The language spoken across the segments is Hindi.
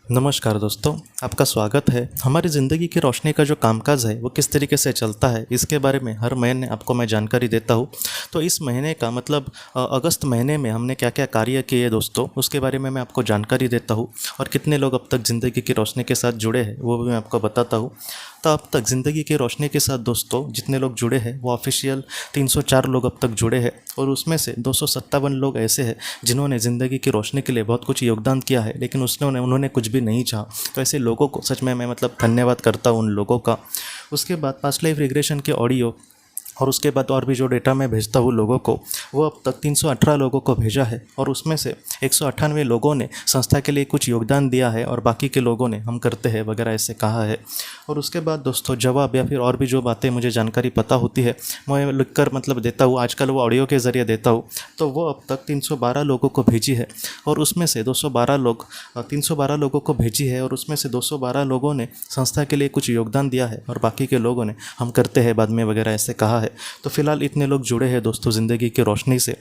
नमस्कार दोस्तों, आपका स्वागत है। हमारी ज़िंदगी की रोशनी का जो कामकाज है वो किस तरीके से चलता है, इसके बारे में हर महीने आपको मैं जानकारी देता हूँ। तो इस महीने का मतलब अगस्त महीने में हमने क्या क्या कार्य किए दोस्तों, उसके बारे में मैं आपको जानकारी देता हूँ। और कितने लोग अब तक ज़िंदगी की रोशनी के साथ जुड़े हैं वो भी मैं आपको बताता हूँ। तो अब तक ज़िंदगी की रोशनी के साथ दोस्तों जितने लोग जुड़े हैं वो ऑफिशियल 304 लोग अब तक जुड़े हैं, और उसमें से 257 लोग ऐसे हैं जिन्होंने ज़िंदगी की रोशनी के लिए बहुत कुछ योगदान किया है, लेकिन उन्होंने कुछ भी नहीं चाहा। तो ऐसे लोगों को सच में मैं मतलब धन्यवाद करता हूँ उन लोगों का। उसके बाद पास्ट लाइफ रिग्रेशन के ऑडियो और उसके बाद और भी जो डेटा मैं भेजता हूँ लोगों को, वो अब तक 318 लोगों को भेजा है, और उसमें से 198 लोगों ने संस्था के लिए कुछ योगदान दिया है और बाकी के लोगों ने हम करते हैं वगैरह ऐसे कहा है। और उसके बाद दोस्तों जवाब या फिर और भी जो बातें मुझे जानकारी पता होती है मैं लिख कर मतलब देता हूँ, आजकल वो ऑडियो के ज़रिए देता हूँ। तो वो अब तक 312 लोगों को भेजी है, और उसमें से 312 लोगों को भेजी है, और उसमें से 212 लोगों ने संस्था के लिए कुछ योगदान दिया है, और बाकी के लोगों ने हम करते हैं बाद में वगैरह ऐसे कहा है। तो फिलहाल इतने लोग जुड़े हैं दोस्तों ज़िंदगी की रोशनी से।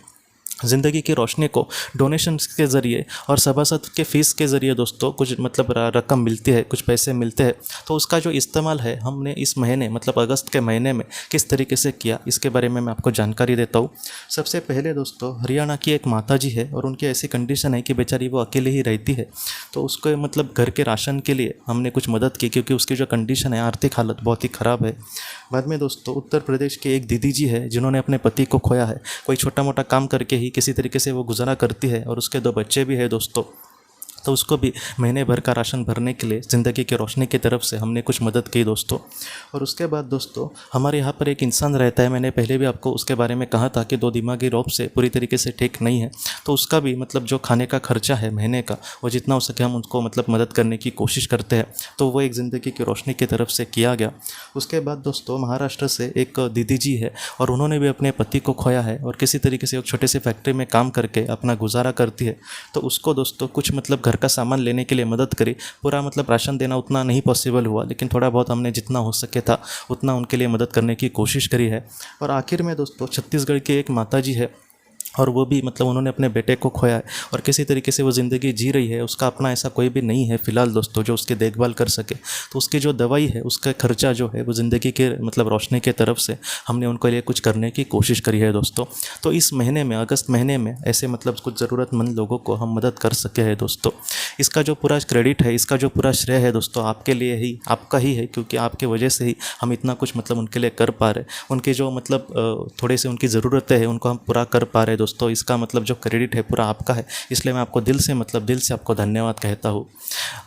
ज़िंदगी की रोशनी को डोनेशंस के ज़रिए और सभासद के फ़ीस के ज़रिए दोस्तों कुछ मतलब रकम मिलती है, कुछ पैसे मिलते हैं। तो उसका जो इस्तेमाल है हमने इस महीने मतलब अगस्त के महीने में किस तरीके से किया, इसके बारे में मैं आपको जानकारी देता हूँ। सबसे पहले दोस्तों हरियाणा की एक माता जी है, और उनकी ऐसी कंडीशन है कि बेचारी वो अकेले ही रहती है। तो उसको मतलब घर के राशन के लिए हमने कुछ मदद की, क्योंकि उसकी जो कंडीशन है आर्थिक हालत बहुत ही ख़राब है। बाद में दोस्तों उत्तर प्रदेश के एक दीदी जी है जिन्होंने अपने पति को खोया है। कोई छोटा मोटा काम करके ही किसी तरीके से वो गुजारा करती है, और उसके 2 बच्चे भी हैं दोस्तों। तो उसको भी महीने भर का राशन भरने के लिए ज़िंदगी की रोशनी की तरफ से हमने कुछ मदद की दोस्तों। और उसके बाद दोस्तों हमारे यहाँ पर एक इंसान रहता है, मैंने पहले भी आपको उसके बारे में कहा था कि 2 दिमागी रोग से पूरी तरीके से ठीक नहीं है। तो उसका भी मतलब जो खाने का खर्चा है महीने का, वो जितना हो सके हम उनको मतलब मदद करने की कोशिश करते हैं। तो वो एक ज़िंदगी की रोशनी की तरफ से किया गया। उसके बाद दोस्तों महाराष्ट्र से एक दीदी जी है, और उन्होंने भी अपने पति को खोया है, और किसी तरीके से एक छोटे से फैक्ट्री में काम करके अपना गुजारा करती है। तो उसको दोस्तों कुछ मतलब घर का सामान लेने के लिए मदद करी। पूरा मतलब राशन देना उतना नहीं पॉसिबल हुआ, लेकिन थोड़ा बहुत हमने जितना हो सके था उतना उनके लिए मदद करने की कोशिश करी है। और आखिर में दोस्तों छत्तीसगढ़ की एक माता जी है, और वो भी मतलब उन्होंने अपने बेटे को खोया है, और किसी तरीके से वो ज़िंदगी जी रही है। उसका अपना ऐसा कोई भी नहीं है फ़िलहाल दोस्तों जो उसकी देखभाल कर सके। तो उसकी जो दवाई है उसका खर्चा जो है वो ज़िंदगी के मतलब रोशनी के तरफ से हमने उनके लिए कुछ करने की कोशिश करी है दोस्तों। तो इस महीने में अगस्त महीने में ऐसे मतलब कुछ ज़रूरतमंद लोगों को हम मदद कर सके हैं दोस्तों। इसका जो पूरा क्रेडिट है, इसका जो पूरा श्रेय है दोस्तों आपके लिए ही, आपका ही है, क्योंकि आपके वजह से ही हम इतना कुछ मतलब उनके लिए कर पा रहे। उनके जो मतलब थोड़े से उनकी ज़रूरतें हैं उनको हम पूरा कर पा रहे हैं दोस्तों। इसका मतलब जो क्रेडिट है पूरा आपका है, इसलिए मैं आपको दिल से आपको धन्यवाद कहता हूँ।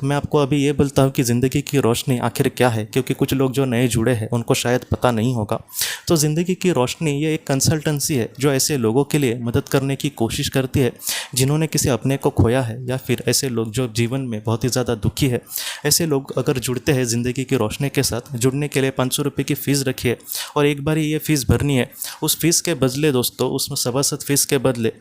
मैं आपको अभी ये बोलता हूँ कि ज़िंदगी की रोशनी आखिर क्या है, क्योंकि कुछ लोग जो नए जुड़े हैं उनको शायद पता नहीं होगा। तो ज़िंदगी की रोशनी ये एक कंसल्टेंसी है जो ऐसे लोगों के लिए मदद करने की कोशिश करती है जिन्होंने किसी अपने को खोया है, या फिर ऐसे लोग जो जीवन में बहुत ही ज़्यादा दुखी है। ऐसे लोग अगर जुड़ते हैं ज़िंदगी की रोशनी के साथ, जुड़ने के लिए 500 रुपये की फ़ीस रखिए, और एक बार ही ये फ़ीस भरनी है। उस फीस के बदले दोस्तों, उसमें सभासद फीस के बदले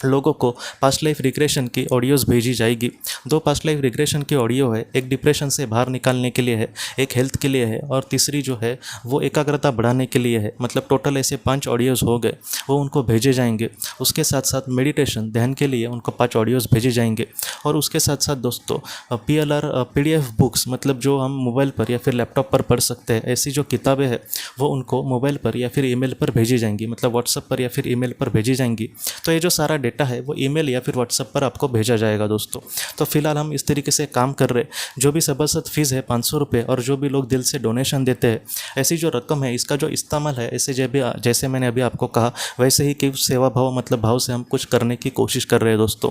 लोगों को पास्ट लाइफ रिग्रेशन की ऑडियोज़ भेजी जाएगी। 2 पास्ट लाइफ रिग्रेशन की ऑडियो है, एक डिप्रेशन से बाहर निकालने के लिए है, एक हेल्थ के लिए है, और तीसरी जो है वो एकाग्रता बढ़ाने के लिए है। मतलब टोटल ऐसे 5 ऑडियोज़ हो गए, वो उनको भेजे जाएंगे। उसके साथ साथ मेडिटेशन ध्यान के लिए उनको 5 ऑडियोज़ भेजे जाएंगे। और उसके साथ साथ दोस्तों PLR PDF बुक्स, मतलब जो हम मोबाइल पर या फिर लैपटॉप पर पढ़ सकते हैं, ऐसी जो किताबें हैं वो उनको मोबाइल पर या फिर ईमेल पर भेजी जाएंगी, मतलब व्हाट्सएप पर या फिर ईमेल पर भेजी जाएंगी। तो ये जो सारा डेटा है वो ईमेल या फिर व्हाट्सएप पर आपको भेजा जाएगा दोस्तों। तो फिलहाल हम इस तरीके से काम कर रहे हैं। जो भी सभासद फीस है 500 रुपये, और जो भी लोग दिल से डोनेशन देते हैं, ऐसी जो रकम है इसका जो इस्तेमाल है ऐसे जैसे मैंने अभी आपको कहा वैसे ही कि सेवा भाव मतलब भाव से हम कुछ करने की कोशिश कर रहे हैं दोस्तों।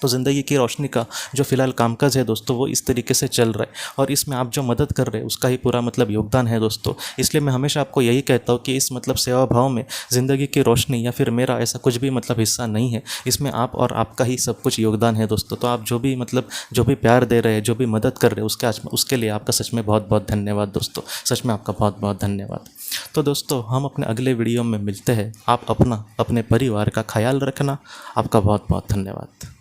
तो ज़िंदगी की रोशनी का जो फिलहाल कामकाज है दोस्तों वो इस तरीके से चल रहा है, और इसमें आप जो मदद कर रहे हैं उसका ही पूरा मतलब योगदान है दोस्तों। इसलिए मैं हमेशा आपको यही कहता हूँ कि इस मतलब सेवा भाव में ज़िंदगी की रोशनी या फिर मेरा ऐसा कुछ भी मतलब हिस्सा नहीं है, इसमें आप और आपका ही सब कुछ योगदान है दोस्तों। तो आप जो भी प्यार दे रहे हैं, जो भी मदद कर रहे हैं, उसके लिए आपका सच में बहुत बहुत धन्यवाद दोस्तों। सच में आपका बहुत बहुत धन्यवाद। तो दोस्तों हम अपने अगले वीडियो में मिलते हैं। आप अपने परिवार का ख्याल रखना। आपका बहुत बहुत धन्यवाद।